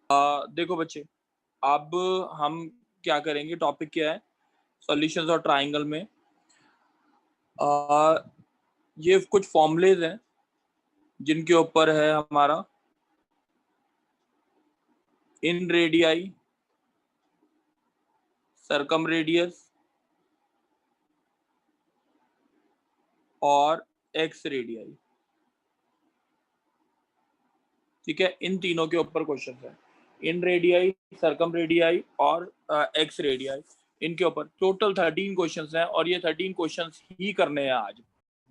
देखो बच्चे, अब हम क्या करेंगे, टॉपिक क्या है, सॉल्यूशंस और ट्रायंगल में ये कुछ फॉर्मूलेज हैं जिनके ऊपर है हमारा इन रेडियाई, सरकम रेडियस और एक्स रेडियाई। ठीक है, इन तीनों के ऊपर क्वेश्चन है, इन रेडियाई, सरकम रेडियाई और एक्स रेडियाई। इनके ऊपर टोटल 13 क्वेश्चंस हैं और ये 13 क्वेश्चंस ही करने हैं आज।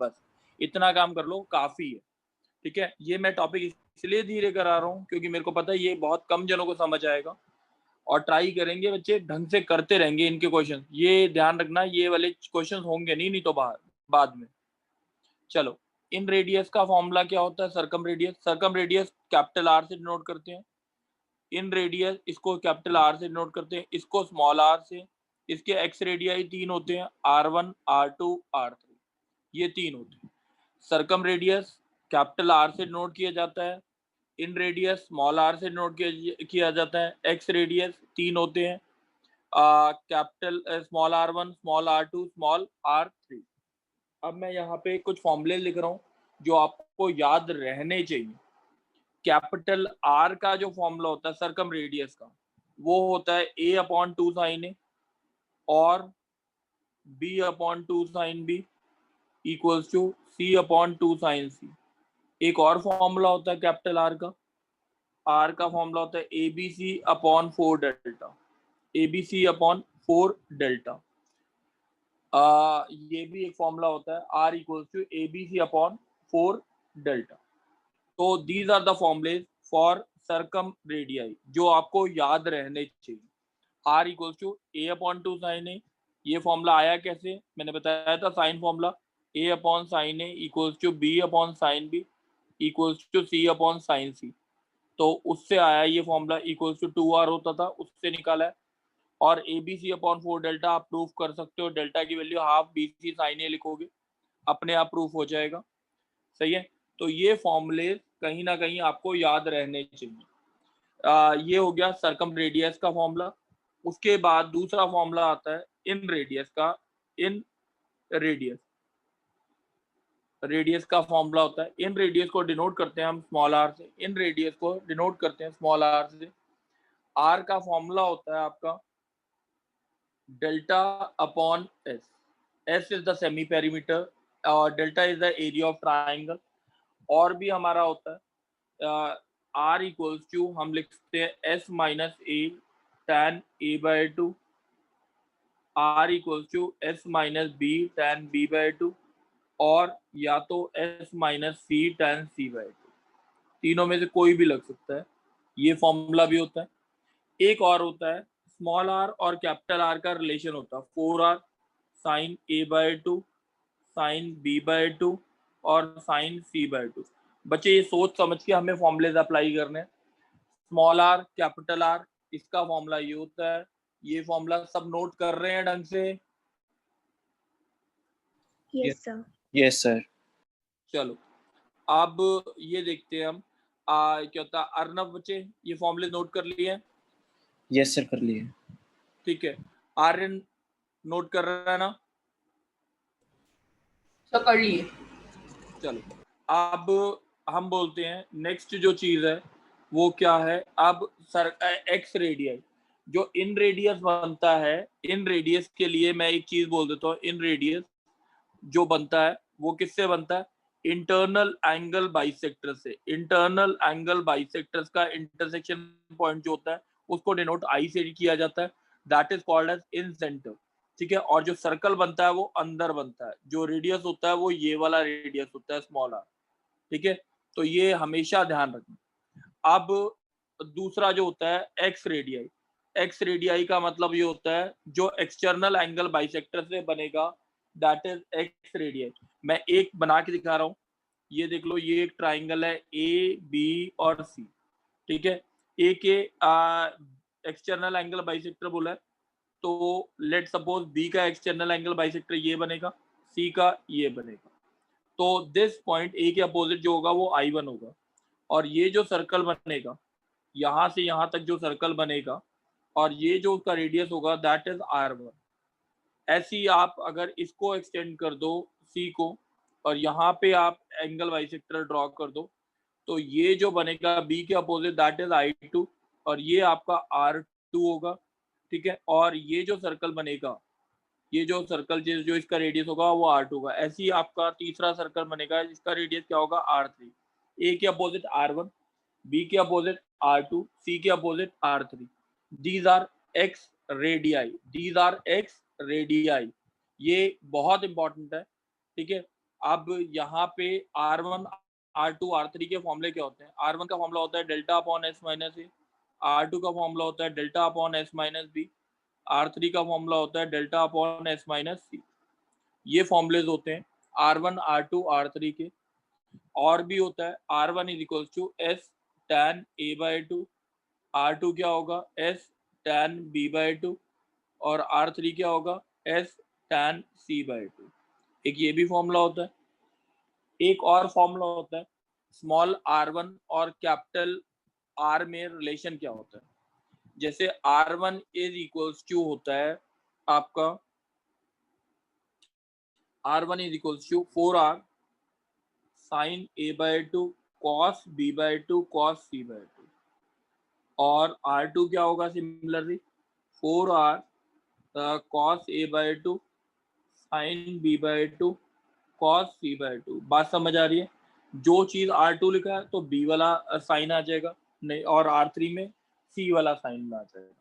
बस इतना काम कर लो, काफी है। ठीक है, ये मैं टॉपिक इसलिए धीरे करा रहा हूँ क्योंकि मेरे को पता है ये बहुत कम जनों को समझ आएगा, और ट्राई करेंगे बच्चे ढंग से करते रहेंगे इनके क्वेश्चन। ये ध्यान रखना, ये वाले क्वेश्चन होंगे नहीं तो बाद में। चलो, इन रेडियस का फॉर्मूला क्या होता है, सरकम रेडियस कैपिटल आर से डिनोट करते हैं। इन रेडियस इसको कैपिटल आर से डिनोट करते हैं, इसको स्मॉल आर से। इसके एक्स रेडियाई 3 होते हैं, R1, R2, R3, ये 3 होते हैं। सरकम रेडियस कैपिटल आर से डिनोट किया जाता है, इन रेडियस स्मॉल आर से डिनोट किया जाता है। एक्स रेडियस 3 होते हैं, capital small R1, small R2, small R3। अब मैं यहाँ पे कुछ फॉर्मूले लिख रहा हूँ जो आपको याद रहने चाहिए। कैपिटल आर का जो फॉर्मूला होता है सरकम रेडियस का, वो होता है A/2 साइन ए और B/2 sine B equals to C/2 sine C. एक और फॉर्मूला होता है कैपिटल आर का फॉर्मूला होता है ABC/4 डेल्टा, ABC/4 डेल्टा। ये भी एक फॉर्मूला होता है, R equals to ABC/4 delta. तो these are the formulae for circumradii जो आपको याद रहने चाहिए। R equals to A/2 sine A, ये फॉर्मूला आया कैसे, मैंने बताया था sine formula, A/sin A equals to B/sin B equals to C/sin C। तो उससे आया ये फॉर्मूला, इक्वल्स टू 2R होता था, उससे निकाला है। और ABC/4 डेल्टा आप प्रूफ कर सकते हो, डेल्टा की value half BC sin A लिखोगे, अपने आप प्रूफ हो जाएगा। सही है, तो ये फॉर्मूले कहीं ना कहीं आपको याद रहने चाहिए। ये हो गया सरकम रेडियस का फॉर्मूला। उसके बाद दूसरा फॉर्मूला आता है इन रेडियस का। इन रेडियस का फॉर्मूला होता है, इन रेडियस को डिनोट करते हैं हम स्मॉल आर से, इन रेडियस को डिनोट करते हैं स्मॉल आर से। आर का फॉर्मूला होता है आपका delta upon S. S is the semi perimeter और delta is the area of triangle. और भी हमारा होता है आर इक्वल्स टू, हम लिखते हैं S minus A tan A/2, R equals to S minus B tan B/2, और या तो एस माइनस सी tan C/2। तीनों में से कोई भी लग सकता है, ये फॉर्मूला भी होता है। एक और होता है स्मॉल आर और कैपिटल आर का रिलेशन होता है 4R sign A/2, sign B/2 और साइन C/2। बच्चे ये सोच समझ के हमें फॉर्मूलेज अप्लाई करने हैं। स्मॉल आर कैपिटल आर, इसका फॉर्मूला ये होता है। ये फॉर्मूला सब नोट कर रहे हैं ढंग से? Yes sir. Yes sir. चलो, अब ये देखते हैं हम क्या होता है। अर्नब बच्चे ये फॉर्मूले नोट कर लिए हैं? यस सर, कर लिए। ठीक है, आर्यन नोट कर रहा है ना? सर कर लिए। चलो, अब हम बोलते हैं नेक्स्ट जो चीज है वो क्या है। अब सर एक्स रेडियस, जो इन रेडियस बनता है, इन रेडियस के लिए मैं एक चीज बोल देता हूँ। इन रेडियस जो बनता है वो किससे बनता है? इंटरनल एंगल बाइसेक्टर से। इंटरनल एंगल बाइसेक्टर्स का इंटरसेक्शन पॉइंट जो होता है उसको डिनोट आई से किया जाता है, that is called as in centre. ठीक है, और जो सर्कल बनता है वो अंदर बनता है। जो रेडियस होता है वो ये वाला रेडियस होता है, स्मॉल आर। ठीक है, तो ये हमेशा ध्यान रखना। अब दूसरा जो होता है एक्स रेडियाई। एक्स रेडियाई का मतलब ये होता है जो एक्सटर्नल एंगल बाइसेक्टर से बनेगा, दैट इज एक्स रेडियाई। मैं एक बना के दिखा रहा हूँ, ये देख लो, ये एक ट्राइंगल है ए बी और सी। ठीक है, ए के एक्सटर्नल एंगल बाइसेक्टर बोला है, तो लेट सपोज बी का एक्सटर्नल एंगल बाइसेक्टर ये बनेगा, सी का ये बनेगा। तो दिस पॉइंट ए के अपोजिट जो होगा वो I1 होगा, और ये जो सर्कल बनेगा यहाँ से यहाँ तक जो सर्कल बनेगा और ये जो उसका रेडियस होगा दैट इज R1। ऐसे ही आप अगर इसको एक्सटेंड कर दो C को और यहाँ पे आप एंगल बाइसेक्टर ड्रॉ कर दो, तो ये जो बनेगा B के अपोजिट दैट इज I2 और ये आपका R2 होगा, ठीक है। और ये जो सर्कल बनेगा, ये जो सर्कल जो इसका रेडियस होगा वो R2 होगा। ऐसे ही आपका तीसरा सर्कल बनेगा, इसका रेडियस क्या होगा R3। A के अपोजिट R1, B के अपोजिट R2, C के opposite R3। These are X radii, these are X radii. ये बहुत इंपॉर्टेंट है, ठीक है। अब यहाँ पे R1, R2, R3 के फॉर्मूले क्या होते हैं? R1 का फॉर्मूला होता है delta upon S minus A, R2 का फॉर्मूला होता है delta upon S minus B, R3 का फॉर्मूला होता है delta upon S minus C. ये फॉर्मूलेज होते हैं R1, R2, R3 के। और भी होता है R1 is equal to S tan A by 2, R2 क्या होगा S tan B बाई 2 और R3 क्या होगा S tan C बाई 2। एक ये भी फॉर्मूला होता है। एक और फॉर्मूला होता है स्मॉल r1 और कैपिटल R में रिलेशन क्या होता है। जैसे R1 इज इक्वल्स टू होता है आपका R1 is equals to 4R sine A by 2 cos B by 2 cos C by 2 और R2 क्या होगा similarly 4R cos A by 2 sine B by 2 cos C by 2। बात समझ आ रही है? जो चीज R2 लिखा है तो B वाला साइन आ जाएगा, नहीं और R3 में C वाला साइन आ जाएगा।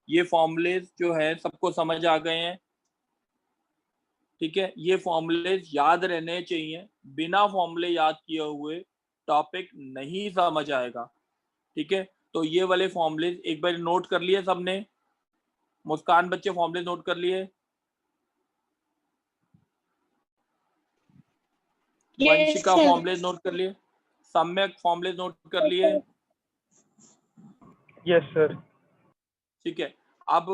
ये फॉर्मूलेज जो है सबको समझ आ गए हैं, ठीक है। ये फॉर्मूलेज याद रहने चाहिए, बिना फॉर्मूले याद किए हुए टॉपिक नहीं समझ आएगा, ठीक है। तो ये वाले फॉर्मूलेज एक बार नोट कर लिए सबने? मुस्कान बच्चे फॉर्मूलेज नोट कर लिए? वंशिका फॉर्मूलेज नोट कर लिए? सम्यक फॉर्मूलेज नोट कर लिए? Yes sir. ठीक है। अब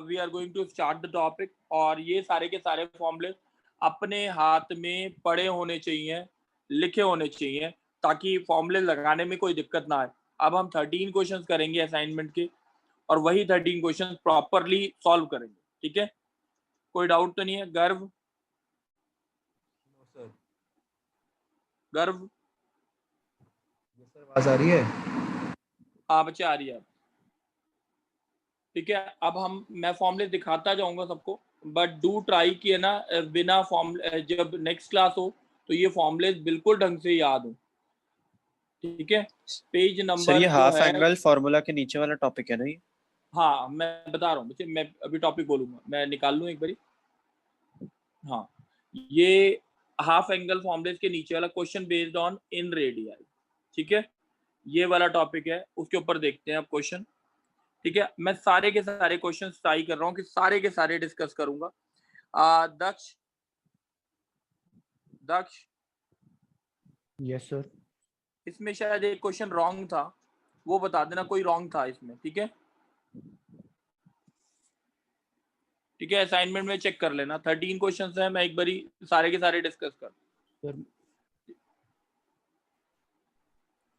we are going to start the topic और ये सारे के सारे फॉर्मूले अपने हाथ में पड़े होने चाहिए, लिखे होने चाहिए, ताकि फॉर्मूले लगाने में कोई दिक्कत ना आए। अब हम 13 क्वेश्चंस करेंगे असाइनमेंट के और वही 13 क्वेश्चंस प्रॉपरली सॉल्व करेंगे, ठीक है। कोई डाउट तो नहीं है? गर्व गर्व आवाज आ रही है? हाँ बच्चे आ रही है, ठीक है। अब मैं फॉर्मूले दिखाता जाऊंगा सबको, बट डू ट्राई किए ना बिना फॉर्मूले, जब नेक्स्ट क्लास हो तो ये फॉर्मूले बिल्कुल ढंग से याद हो, ठीक है। पेज सर नंबर ये जो हाफ है, एंगल फार्मूला के नीचे वाला टॉपिक है ना ये? हाँ मैं बता रहा हूँ बच्चे, मैं अभी टॉपिक बोलूंगा, मैं निकाल लूँ एक बारी। हाँ, ये हाफ एंगल फॉर्मूलेज के नीचे वाला question based on in radii, ठीक है। ये वाला टॉपिक है, उसके ऊपर देखते हैं अब क्वेश्चन, ठीक है। मैं सारे के सारे क्वेश्चन ट्राई कर रहा हूँ कि सारे के सारे डिस्कस करूंगा। दक्ष दक्ष यस सर। इसमें शायद एक क्वेश्चन रॉन्ग था, वो बता देना कोई रॉन्ग था इसमें, ठीक है। ठीक है, असाइनमेंट में चेक कर लेना। 13 क्वेश्चंस हैं, मैं एक बारी सारे के सारे डिस्कस कर। सर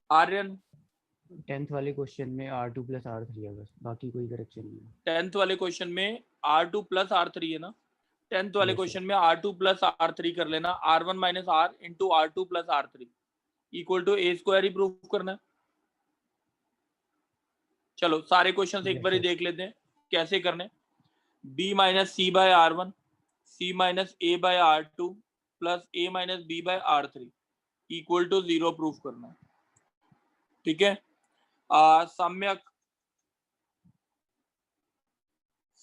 आर्यन 10th वाले क्वेश्चन में R2 प्लस R3 है बस, बाकी कोई करेक्शन नहीं है। 10th वाले क्वेश्चन में R2 प्लस R3 है ना? 10th वाले Yes, क्वेश्चन में R2 प्लस R3 कर लेना, R1 minus R into R2 plus R3 equal to A square ही प्रूव करना है। चलो सारे क्वेश्चन एक Yes, बारी sir. देख लेते हैं कैसे करने। B minus C by R1, C minus A by R2 plus A minus B by R3 equal to 0 proof करना है, ठीक है। सम्यक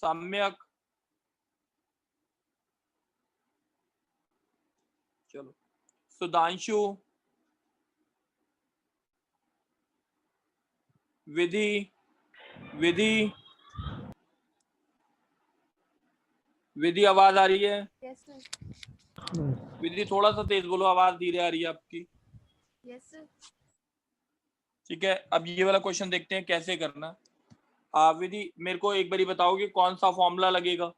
सम्यक चलो सुधांशु, विधि विधि विधि आवाज आ रही है? Yes, sir. विधि थोड़ा सा तेज बोलो, आवाज धीरे आ रही है आपकी। Yes, sir. ठीक है, अब ये वाला क्वेश्चन देखते हैं कैसे करना। विधि मेरे को एक बारी बताओगे कौन सा फॉर्मूला लगेगा?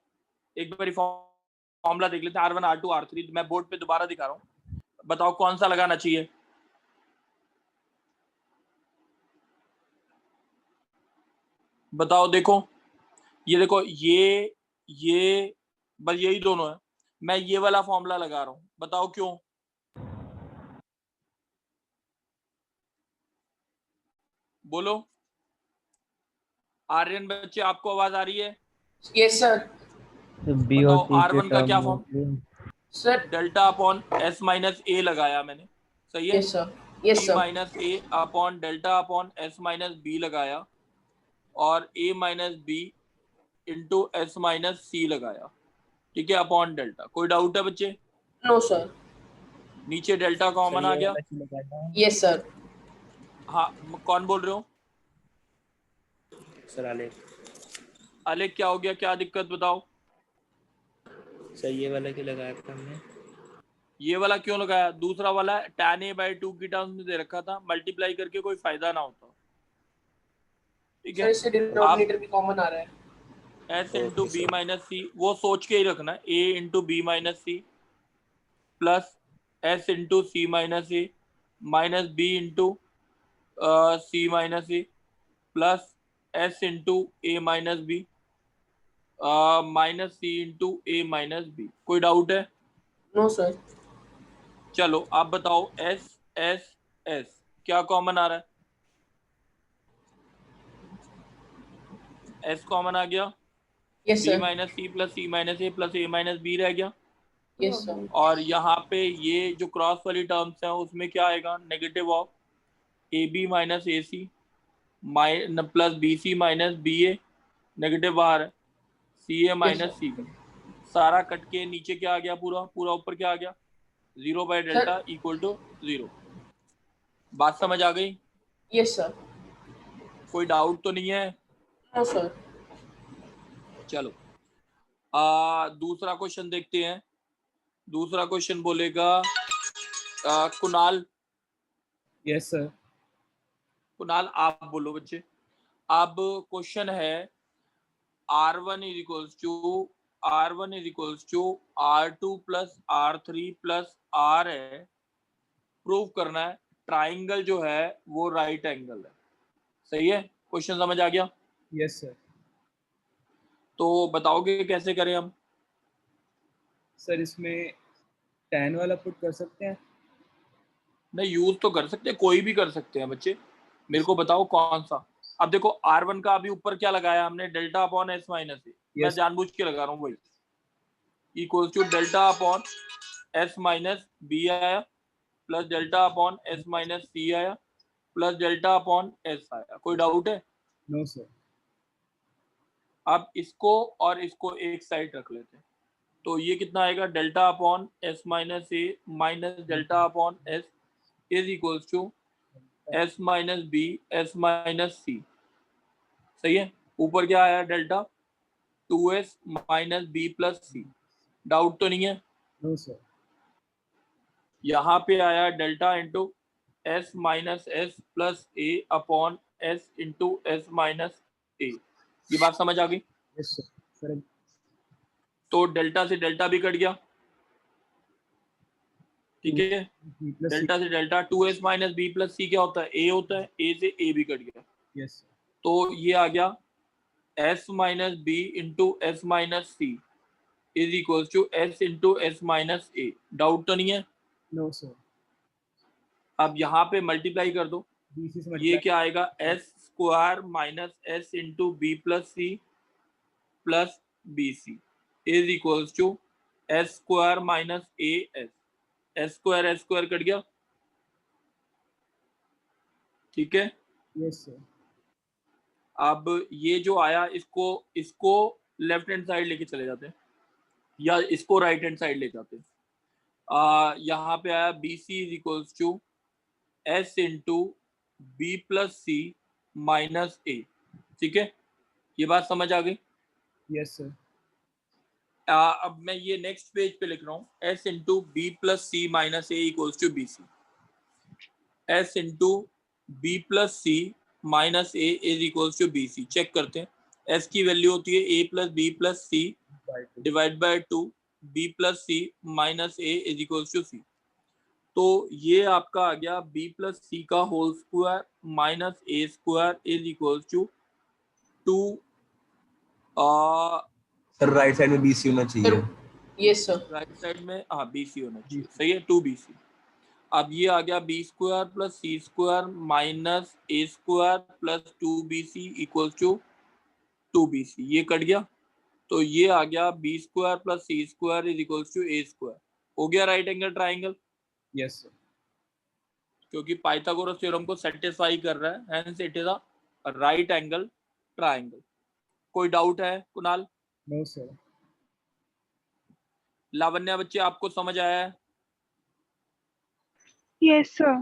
एक बारी फॉर्मूला देख लेते हैं, R1 R2 R3। मैं बोर्ड पे दोबारा दिखा रहा हूँ, बताओ कौन सा लगाना चाहिए। बताओ, देखो ये देखो, ये बस यही दोनों है। मैं ये वाला फॉर्मूला लगा रहा हूं, बताओ क्यों? बोलो आर्यन बच्चे, आपको आवाज आ रही है? Yes sir. तो बी और बताओ सी के R1 का टर्म क्या में form? Sir delta upon S minus A लगाया मैंने, सही है? Yes sir. Yes B sir. Minus A upon delta upon S minus B लगाया, और A minus B into S minus C लगाया, ठीक है, अपॉन डेल्टा। कोई डाउट है बच्चे? No sir. नीचे डेल्टा कॉमन आ गया। Yes sir. हाँ, कौन बोल रहे हो? सर आलेख। अलेख, क्या हो गया, क्या दिक्कत बताओ? सर ये वाला क्यों लगाया था हमने? ये वाला क्यों लगाया? दूसरा वाला tan a बाई 2 की टर्म्स में दे रखा था, मल्टीप्लाई करके कोई फायदा ना होता, ठीक सर है? इससे आप डिनोमिनेटर भी कॉमन आ रहा है। s into okay B sir. Minus C, वो सोच के ही रखना है, a into B minus C plus s into C minus A minus B into C minus A plus s into A minus B minus C into A minus B. कोई doubt है? No sir. चलो आप बताओ, s s s क्या common आ रहा है? s common आ गया, yes b sir. Minus C plus C minus A plus A minus B रह गया, यस सर। और यहाँ पे ये जो क्रॉस वाली टर्म्स हैं उसमें क्या आएगा? Negative of A B minus A C plus B C minus B A, negative बाहर है, C A yes minus sir. C B, सारा कट के नीचे क्या आ गया? पूरा पूरा ऊपर क्या आ गया? 0 बाई डेल्टा इक्वल टू 0। बात समझ आ गई? Yes sir. कोई डाउट तो नहीं है? No sir. चलो दूसरा क्वेश्चन देखते हैं। दूसरा क्वेश्चन बोलेगा कुणाल। Yes sir. कुणाल आप बोलो बच्चे। अब क्वेश्चन है R1 is equals to R2 plus R3 plus R है। प्रूव करना है ट्राइंगल जो है वो राइट एंगल है, सही है? क्वेश्चन समझ आ गया? Yes sir. तो बताओगे कैसे करें हम? सर इसमें tan वाला पुट कर सकते हैं? नहीं, यूज तो कर सकते हैं, कोई भी कर सकते हैं बच्चे, मेरे को बताओ कौन सा। अब देखो R1 का अभी ऊपर क्या लगाया हमने? Delta upon S minus A, मैं Yes. जानबूझ के लगा रहा हूँ, वही equals to delta upon S minus B आया plus delta upon S minus C आया प्लस डेल्टा अपॉन S आया। कोई डाउट है? No sir. अब इसको और इसको एक साइड रख लेते हैं, तो ये कितना आएगा? Delta upon S minus A minus delta upon S is equals to S minus B S minus C, सही है? ऊपर क्या आया? Delta 2S minus B plus C. Doubt तो नहीं है? No sir. यहाँ पे आया delta into S minus S plus A upon S into S minus A. ये बात समझ आ गई? Yes sir. सर तो डेल्टा से डेल्टा भी कट गया, ठीक है? b प्लस डेल्टा से delta 2S minus B plus C क्या होता है? ए होता है, ए से ए भी कट गया, यस सर। तो ये आ गया S minus B into S minus C is equal to S into S minus A. Doubt तो नहीं है? No sir. अब यहाँ पे मल्टीप्लाई कर दो, bc से ये मल्टीप्लाई। क्या आएगा? S square minus S into B plus C plus B C is equals to S square minus A S. S square cut गया, ठीक है? Yes sir. अब ये जो आया, इसको लेफ्ट हैंड साइड लेके चले जाते हैं, या इसको राइट हैंड साइड ले जाते हैं। यहाँ पे आया B C is equals to S into B plus C minus A, ठीक है? ये बात समझ आ गई? Yes sir. अब मैं ये नेक्स्ट पेज पे लिख रहा हूँ, S into B plus C minus A equals to B C. S into B plus C minus A is equals to B C. Check करते हैं, एस की वैल्यू होती है A plus B plus C divide by 2, B plus C minus A is equals to C. तो ये आपका आ गया बी प्लस सी का whole square minus A square is equals to two sir right side में BC होना चाहिए। Yes, sir. Right side में हाँ BC होना चाहिए, सही है 2BC। अब ये आ गया B square plus C square minus A square plus 2BC equals to 2BC, ये कट गया तो ये आ गया B square plus C square is equals to A square. हो गया right angle triangle, Yes, sir. क्योंकि पाइथागोरस थ्योरम को सेटिस्फाई कर रहा है, hence it is a right angle triangle. कोई डाउट है कुणाल? No, sir. लावण्या बच्चे आपको समझ आया है? Yes, sir.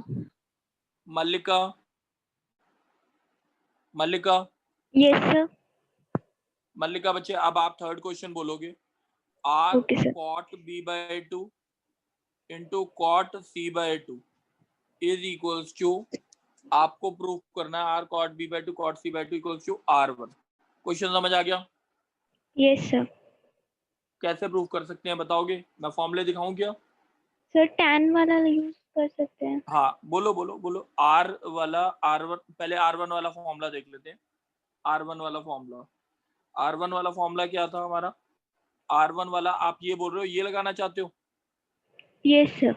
मल्लिका, मल्लिका, Yes, sir. मल्लिका बच्चे अब आप थर्ड क्वेश्चन बोलोगे। R Okay, sir. Cot B by 2 into cot C by 2 is equals to, आपको प्रूफ करना है R cot B by 2 cot C by 2 equals to R1। Question समझ आ गया? Yes, sir. कैसे प्रूफ कर सकते हैं बताओगे? मैं फॉर्मूले दिखाऊं क्या? Sir, tan वाला यूज कर सकते हैं। हाँ बोलो बोलो बोलो। आर वाला R1, पहले R1 वाला फॉर्मूला देख लेते हैं। R1 वाला फॉर्मूला, R1 वाला फॉर्मूला क्या था हमारा? R1 वाला आप ये बोल रहे हो ये लगाना चाहते हो? Yes, sir.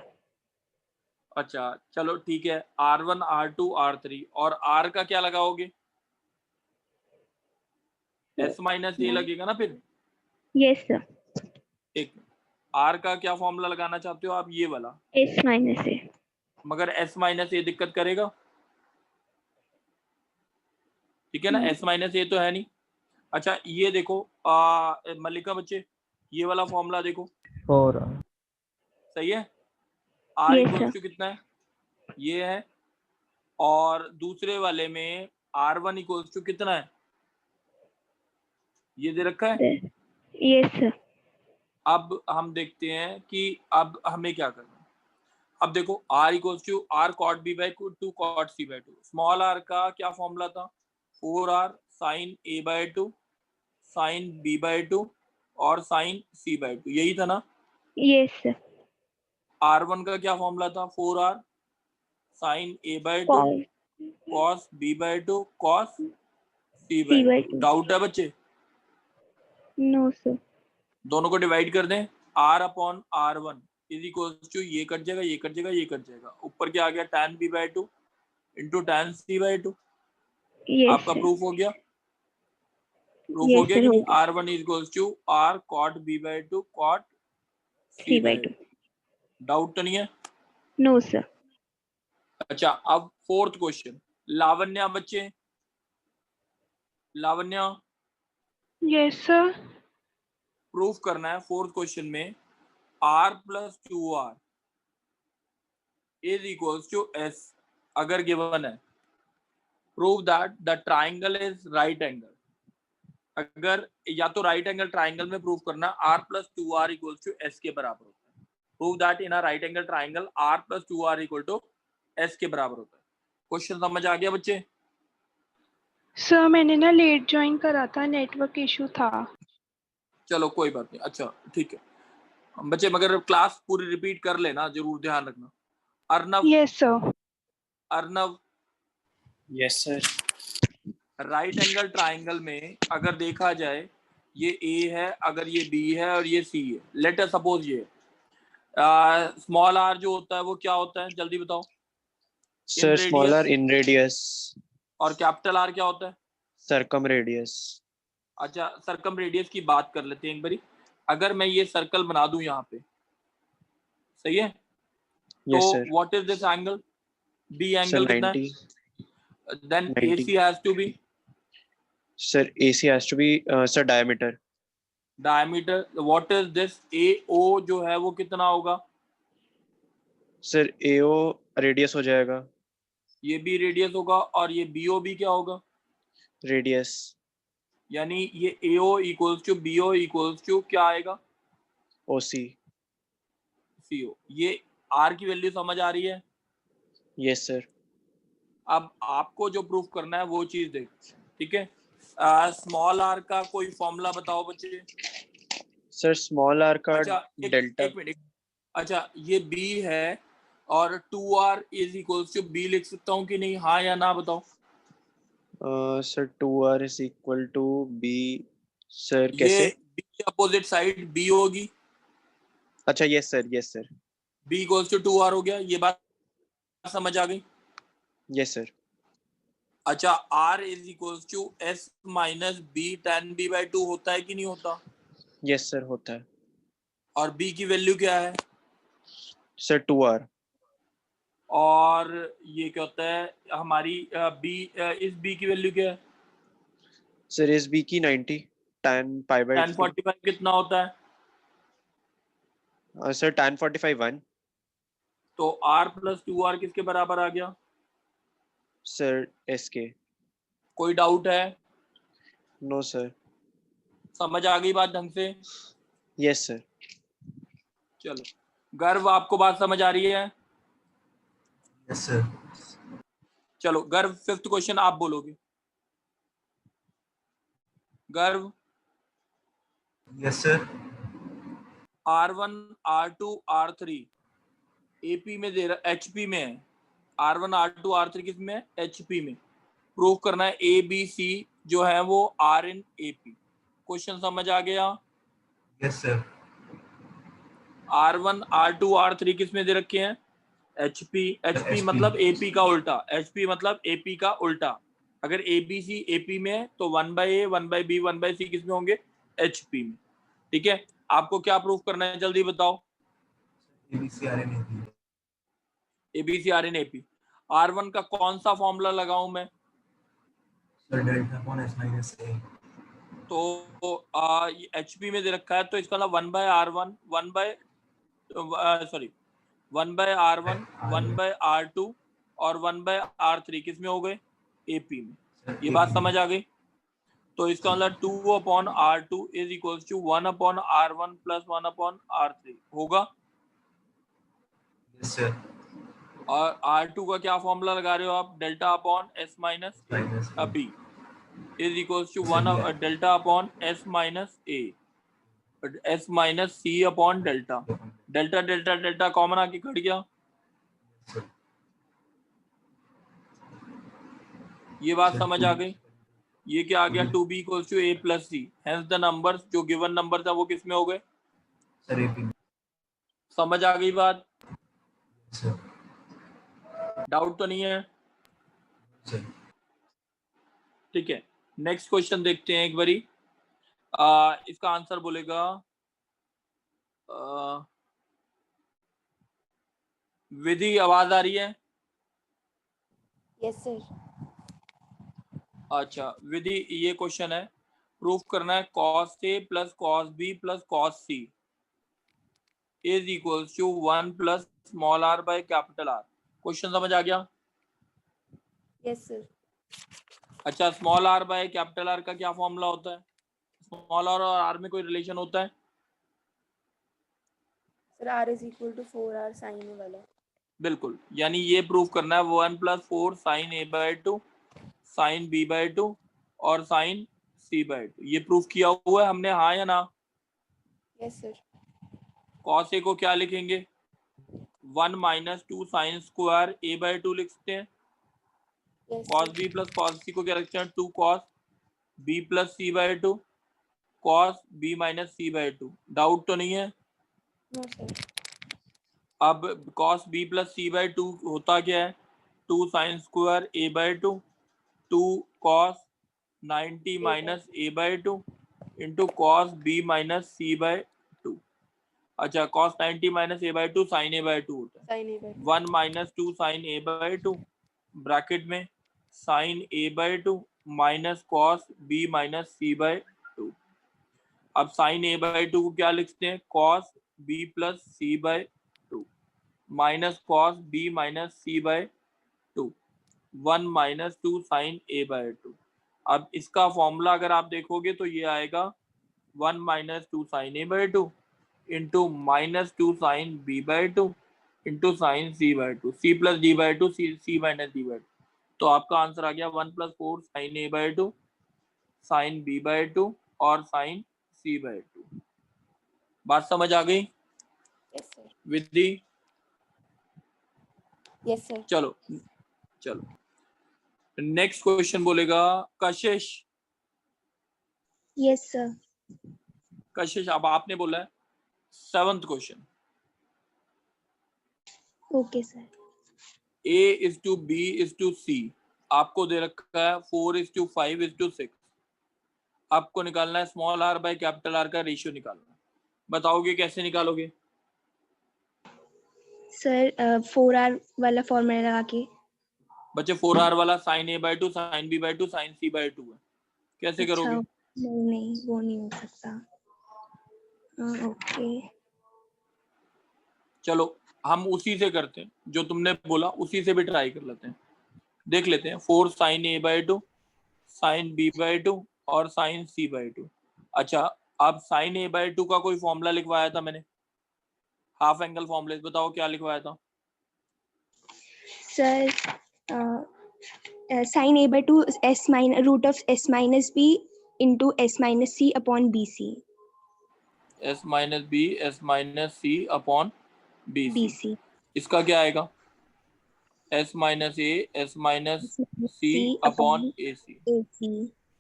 अच्छा चलो ठीक है, R1 R2 R3 और R का क्या लगाओगे? S माइनस ए लगेगा ना फिर। Yes, sir. एक R का क्या फॉर्मूला लगाना चाहते हो आप? ये वाला, S minus A. मगर S माइनस ए दिक्कत करेगा, ठीक है ना? S माइनस ए तो है नहीं। अच्छा ये देखो मल्लिका बच्चे, ये वाला फॉर्मूला देखो, 4 सही है? R Yes, equals sir. To कितना है? ये है। और दूसरे वाले में R1 इक्वल्स टू कितना है? ये दे रखा है। Yes, sir. अब हम देखते हैं कि अब हमें क्या करना है। अब देखो R equals to R cot B by 2 cot C by 2। Small r का क्या फॉर्मूला था? 4R sine A by 2 sine B by 2 और साइन C बाई 2, यही था ना? Yes, sir. R1 का क्या फॉर्मूला था? 4R sine A by 2 Cos cos B by 2 cos C C by by 2। 2. Doubt है बच्चे? No, sir. दोनों को डिवाइड कर दें, R upon R1 is equals to, ये कट जाएगा ये कट जाएगा ये कट जाएगा, ऊपर क्या आ गया? tan B by 2 into tan C by 2। Yes, आपका sir. प्रूफ हो गया? प्रूफ हो Yes, गया sir. कि हो नहीं? गया। R1 is equals to R cot B by 2 cot C C by by 2. 2। Doubt तो नहीं है? No, sir. अच्छा अब फोर्थ क्वेश्चन, लावण्या बच्चे, लावण्या Yes, sir. प्रूफ करना है फोर्थ क्वेश्चन में R plus 2R is equals to S अगर गिवन है। Prove that the triangle is right angle. अगर या तो राइट एंगल ट्राइंगल में प्रूव करना R plus 2R equals to S के बराबर होता है। Prove that in a right angle triangle R plus 2R equal to S के बराबर होता है। क्वेश्चन समझ आ गया बच्चे? सर मैंने ना लेट ज्वाइन करा था, नेटवर्क इशू था। चलो कोई बात नहीं, अच्छा ठीक है बच्चे, मगर क्लास पूरी रिपीट कर लेना, जरूर ध्यान रखना। Arnav, yes sir. Arnav, yes sir. Right angle triangle में अगर देखा जाए ये A है, अगर ये B है और ये C है, लेट अस सपोज ये स्मॉल r जो होता है वो क्या होता है जल्दी बताओ? सर स्मॉल r इन रेडियस और कैपिटल R क्या होता है? सरकम रेडियस। अच्छा सरकम रेडियस की बात कर लेते हैं एक बारी। अगर मैं ये सर्कल बना दूं यहाँ पे, सही है? यस तो sir. What is this angle? B angle sir कितना है? 90। Then 90. AC has to be sir AC has to be sir diameter. Diameter. What is this AO जो है वो कितना होगा? सर AO रेडियस हो जाएगा। ये भी रेडियस होगा और ये BO भी क्या होगा? रेडियस। यानी ये AO equals to BO equals to क्या आएगा? OC। CO। ये R की वैल्यू समझ आ रही है? Yes sir. अब आपको जो प्रूफ करना है वो चीज देख, ठीक है? स्मॉल r का कोई फॉर्मूला बताओ बच्चे। सर स्मॉल r का अच्छा डेल्टा। एक मिनट। अच्छा ये B है और 2R is equals to B लिख सकता हूँ कि नहीं? हाँ या ना बताओ? Sir 2r is equal to b। Sir ये कैसे? बी की अपोजिट साइड बी होगी, अच्छा yes sir, yes sir, B equals to 2r हो गया। ये बात समझ आ गई? Yes sir. अच्छा, r is equals to s minus B tan b by 2 होता है कि नहीं होता? यस सर होता है। और b की वैल्यू क्या है? Sir 2r। और ये क्या होता है हमारी b, इस b की वैल्यू क्या है? सर इस b की 90 tan pi by tan 2। 45 कितना होता है? Sir tan 45 1। तो r प्लस 2r किसके बराबर आ गया? सर s के। कोई डाउट है? No sir. समझ आ गई बात ढंग से? Yes sir. चलो, गर्व आपको बात समझ आ रही है? Yes sir. चलो गर्व, फिफ्थ क्वेश्चन आप बोलोगे। गर्व, yes sir. R1 R2 R3 AP में दे रहा, HP में है। R1 R2 R3 किस में है? HP में। प्रूव करना है ABC जो है वो R in AP। क्वेश्चन समझ आ गया? Yes sir. R1 R2 R3 किस में दे रखे हैं? HP। HP मतलब AP का उल्टा, HP मतलब AP का उल्टा। अगर ABC AP में है तो 1/A 1/B 1/C किस में होंगे? HP में। ठीक है, आपको क्या प्रूफ करना है जल्दी बताओ। ABC RNA भी। ABC R in AP। R1 का कौन सा फॉर्मूला लगाऊं मैं? Sir delta upon S minus A। तो HP में दे रखा है तो इसका मतलब 1/R1 1/R1 1/R2 और 1/R3 किस में हो गए? AP में। ये बात समझ आ गई? तो इसका मतलब 2/R2 is equal to 1/R1 plus 1/R3 होगा। Yes sir. और R2 का क्या फॉर्मूला लगा रहे हो आप? Delta upon S minus B is equal to 1 delta upon S minus A, S minus C upon delta. Delta delta delta common आके cut गया। ये बात समझ आ गई? ये क्या आ गया? 2B equals to A plus C। Hence the numbers जो गिवन नंबर था वो किस में हो गए? सर AP में। समझ आ गई बात? सर। डाउट तो नहीं है? सर। ठीक है, नेक्स्ट क्वेश्चन देखते हैं एक बारी। इसका आंसर बोलेगा विधि। आवाज आ रही है? Yes sir. अच्छा विधि, ये क्वेश्चन है, प्रूफ करना है cos A plus cos B plus cos C is equals to 1 plus small r bye capital R। Question समझ आ गया? Yes sir. अच्छा, small r bye capital R का क्या फॉर्मूला होता है? स्मॉल r और r में कोई रिलेशन होता है? Sir r is equal to 4r sine A वाला। बिल्कुल, यानी ये प्रूफ करना है 1 plus 4 sine A by 2 sine B by 2 और साइन C बाय 2। ये प्रूफ किया हुआ है हमने, हाँ या ना? Yes sir. cos A को क्या लिखेंगे? 1 minus 2 sine square A by 2 लिख सकते हैं। Yes cos B plus cos C को क्या लिखते हैं? 2 cos B plus C by 2 cos B minus C by 2। Doubt तो नहीं है? No sir. अब cos B plus C by 2 होता क्या है? 2 sine square A by 2 2 cos 90 minus A by 2 into cos B minus C by 2। अच्छा, cos 90 minus A by 2 sine A by 2 होता है। Sine A by 1 minus 2 sine A by 2 bracket में sine A by 2 minus cos B minus C by 2। अब sign A by 2 को क्या लिखते हैं? cos B plus C by 2 minus cos B minus C by 2 1 minus 2 sine A by 2। अब इसका formula अगर आप देखोगे तो ये आएगा 1 minus 2 sine A by 2 into minus 2 sine B by 2 into sine C by 2, C plus D by 2 C minus D by 2। तो आपका आंसर आ गया 1 plus 4 sine A by 2 sine B by 2 और साइन C बाय 2। बात समझ आ गई? Yes sir. Vidhi? Yes sir. चलो चलो, नेक्स्ट क्वेश्चन बोलेगा कशिश। Yes, sir. कशिश अब आपने बोला है 7th question. Okay, sir. A is to B is to C आपको दे रखा है 4:5:6। आपको निकालना है small r bye capital R का रेशियो निकालना है। बताओगे कैसे निकालोगे? Sir, 4R वाला फॉर्मूला लगा के। बच्चे 4r वाला sin A/2 sin B/2 sin C/2 है, कैसे अच्छा, करोगे? नहीं वो नहीं हो सकता। ओके। चलो हम उसी से करते हैं, जो तुमने बोला उसी से भी ट्राई कर लेते हैं। देख लेते हैं 4 sin A/2 sin B/2 और sin C/2। अच्छा अब sin A/2 का कोई फॉर्मूला लिखवाया था मैंने, हाफ एंगल फॉर्मूले, बताओ क्या लिखवाया था? Sir sin A/2 s minus root of s minus b into s minus c upon bc। s minus b s minus c upon bc। bc इसका क्या आएगा? s minus a s minus c upon ac। ac।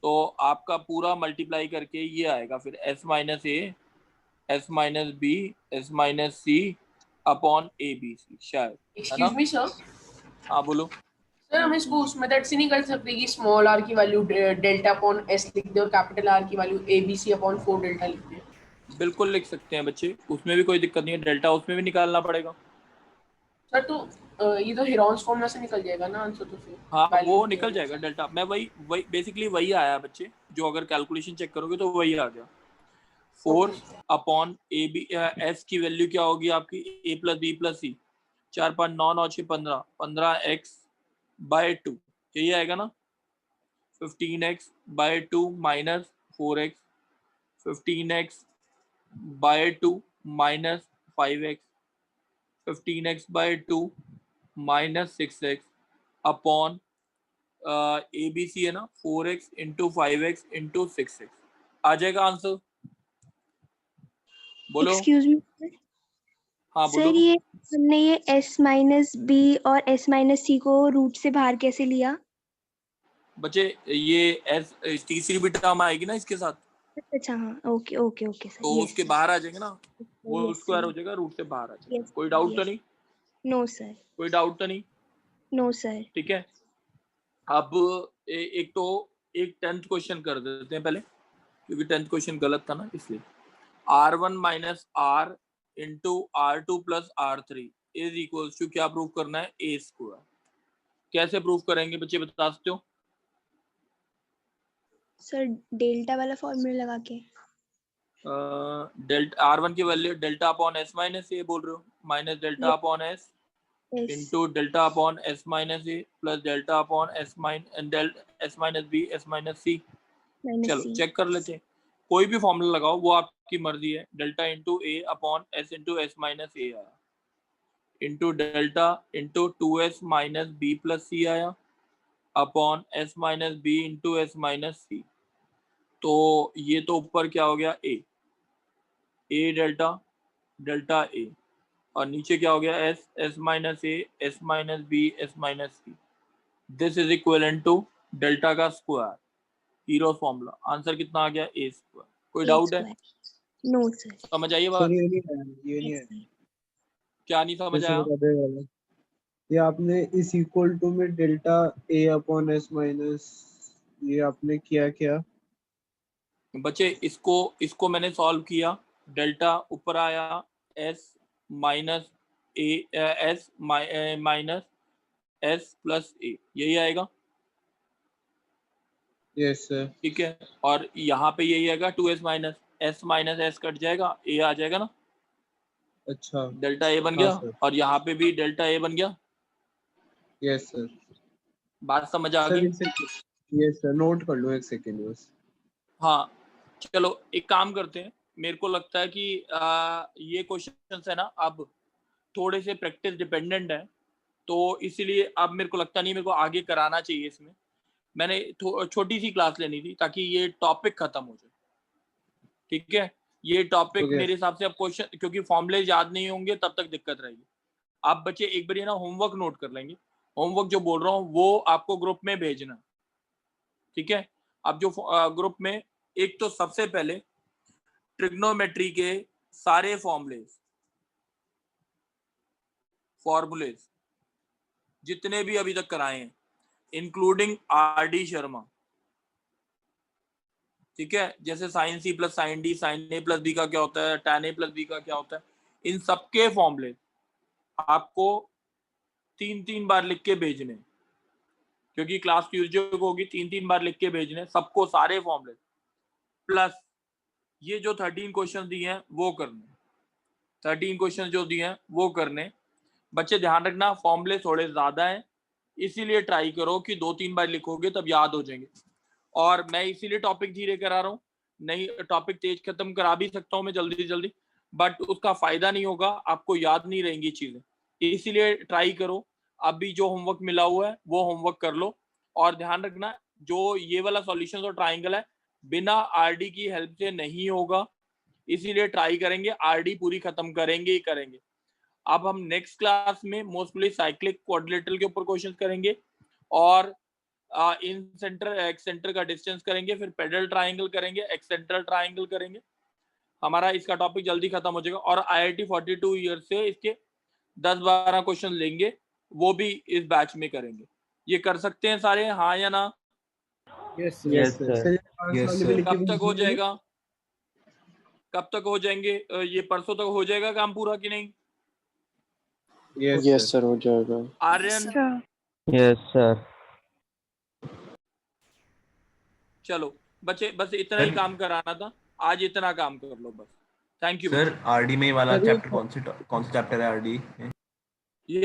तो आपका पूरा multiply करके ये आएगा फिर s minus a s minus b s minus c upon abc शायद, है ना? एक्सक्यूज मी सर, हाँ बोलो। सर हम इसको उस मेथड से नहीं कर सकते कि स्मॉल r की वैल्यू डेल्टा अपॉन s लिख दे और कैपिटल R की वैल्यू abc अपॉन 4 डेल्टा लिख दे? बिल्कुल लिख सकते हैं बच्चे, उसमें भी कोई दिक्कत नहीं है, डेल्टा उसमें भी निकालना पड़ेगा। सर तो ये तो हेरॉन्स फॉर्मूला से निकल जाएगा ना आंसर, तो फिर हाँ value वो निकल जाएगा डेल्टा। मैं वही बेसिकली वही आया बच्चे, जो अगर कैलकुलेशन चेक करोगे तो वही आ गया। 4 अपॉन ए बी एस की वैल्यू क्या होगी आपकी? a plus B plus C, 4 5 9 9 6 15 15x/2 यही आएगा ना? 15x/2 minus 4x 15x/2 minus 5x 15x/2 minus 6x upon A B C है ना, 4x into 5x into 6x आ जाएगा आंसर। बोलो। एक्सक्यूज मी हाँ सर, बोलो। ये हमने ये s माइनस बी और s माइनस सी को रूट से बाहर कैसे लिया? बच्चे ये एस तीसरी भी टर्म आएगी ना इसके साथ, अच्छा हाँ, ओके ओके ओके सर। तो यस उसके सर, बाहर आ जाएंगे ना, वो यस स्क्वायर सर, हो जाएगा, रूट से बाहर आ जाएगा। यस कोई डाउट तो यस। नहीं? नो सर, कोई डाउट तो नहीं? No sir. ठीक है। अब एक तो एक 10th क्वेश्चन कर देते हैं पहले, क्योंकि 10th क्वेश्चन गलत था ना इसलिए। r1 minus r into r2 plus r3 is equal to क्या प्रूव करना है? a square. कैसे प्रूव करेंगे बच्चे, बता सकते हो? सर डेल्टा वाला फॉर्मूला लगा के। डेल्टा r1 की value delta upon s minus a बोल रहे हो, minus delta upon s yes into delta upon s minus a plus delta upon s minus b s minus c। Minus चलो सी। Check कर लेते हैं, कोई भी फॉर्मूला लगाओ, वो आपकी मर्जी है। Delta into a upon s into s minus a आया, into delta into 2s minus b plus c आया upon s minus b into s minus c। तो ये तो ऊपर क्या हो गया? a डेल्टा डेल्टा a, और नीचे क्या हो गया? s minus a s minus b s minus c। This is equivalent to delta का स्क्वायर, हीरोस फॉर्मूला। आंसर कितना आ गया? a square. कोई डाउट है? No sir. समझ आइए बात? सर ये नहीं है, ये नहीं है। क्या नहीं समझ जैसे आया? बता दे वाला ये आपने इस इक्वल टू में delta a upon s minus ये आपने किया क्या? बच्चे इसको मैंने सॉल्व किया, डेल्टा ऊपर आया s minus A s minus s plus a, यही आएगा। Yes sir. ठीक है, और यहाँ पे यही आएगा 2s माइनस s कट जाएगा, a आ जाएगा ना, अच्छा डेल्टा a बन हाँ गया, सर। और यहाँ पे भी डेल्टा a बन गया। Yes sir. बात समझ आ सर गई? एक सेकंड, यस सर, नोट कर लो एक सेकंड बस। हाँ चलो एक काम करते हैं, मेरे को लगता है कि ये क्वेश्चंस है ना अब थोड़े से प्रैक्टिस डिपेंडेंट है, तो इसीलिए अब मेरे को लगता नहीं मेरे को आगे कराना चाहिए इसमें। मैंने छोटी सी क्लास लेनी थी ताकि ये टॉपिक खत्म हो जाए। ठीक है, ये टॉपिक Okay. मेरे हिसाब से अब क्वेश्चन, क्योंकि फॉर्मूले याद नहीं होंगे तब तक दिक्कत रहेगी। आप बच्चे एक बार ना होमवर्क नोट कर लेंगे, होमवर्क जो बोल रहा हूँ वो आपको ग्रुप में भेजना, ठीक है। अब जो ग्रुप में एक तो सबसे पहले ट्रिग्नोमेट्री के सारे फॉर्मूलेज जितने भी अभी तक कराए हैं, इंक्लूडिंग आरडी शर्मा, ठीक है। जैसे sine C plus sine D, sine A plus B का क्या होता है, टैन ए प्लस बी का क्या होता है, इन सबके फॉर्मूले आपको 3-3 बार लिख के भेजने, क्योंकि क्लास ट्यूसडे को होगी, 3-3 बार लिख के भेजने सबको सारे फॉर्मूले, प्लस ये जो 13 क्वेश्चन दिए हैं वो करने, 13 क्वेश्चन जो दिए हैं वो करने। बच्चे ध्यान रखना फॉर्मूले थोड़े ज्यादा हैं, इसीलिए ट्राई करो कि 2-3 बार लिखोगे तब याद हो जाएंगे। और मैं इसीलिए टॉपिक धीरे करा रहा हूँ, नहीं टॉपिक तेज खत्म करा भी सकता हूँ मैं जल्दी जल्दी, बट उसका फायदा नहीं होगा, आपको याद नहीं रहेंगी चीजें, इसीलिए ट्राई करो। अभी जो होमवर्क मिला हुआ है वो होमवर्क कर लो, और ध्यान रखना जो ये वाला सॉल्यूशन और ट्राइंगल है बिना आरडी की हेल्प से नहीं होगा, इसीलिए ट्राई करेंगे, आरडी पूरी खत्म करेंगे ही करेंगे। अब हम नेक्स्ट क्लास में मोस्टली साइक्लिक क्वाड्रिलेटरल के ऊपर क्वेश्चन करेंगे, और इन सेंटर एक्स सेंटर का डिस्टेंस करेंगे, फिर पेडल ट्राइंगल करेंगे, एक्स सेंट्रल ट्राइंगल करेंगे। हमारा इसका टॉपिक जल्दी खत्म हो जाएगा, और IIT 42 ईयर से इसके 10-12 क्वेश्चन लेंगे, वो भी इस बैच में करेंगे। ये कर सकते हैं सारे, हाँ या ना? Yes Yes, sir. Yes, sir. कब तक हो जाएगा, कब तक हो जाएंगे? ये परसों तक हो जाएगा काम पूरा कि नहीं? यस सर, हो जाएगा। Aryan, sir yes sir. चलो बच्चे बस इतना ही सर- काम कराना था आज, इतना काम कर लो बस। थैंक यू सर आरडी में वाला सर, चैप्टर कौन से चैप्टर है आरडी में? ये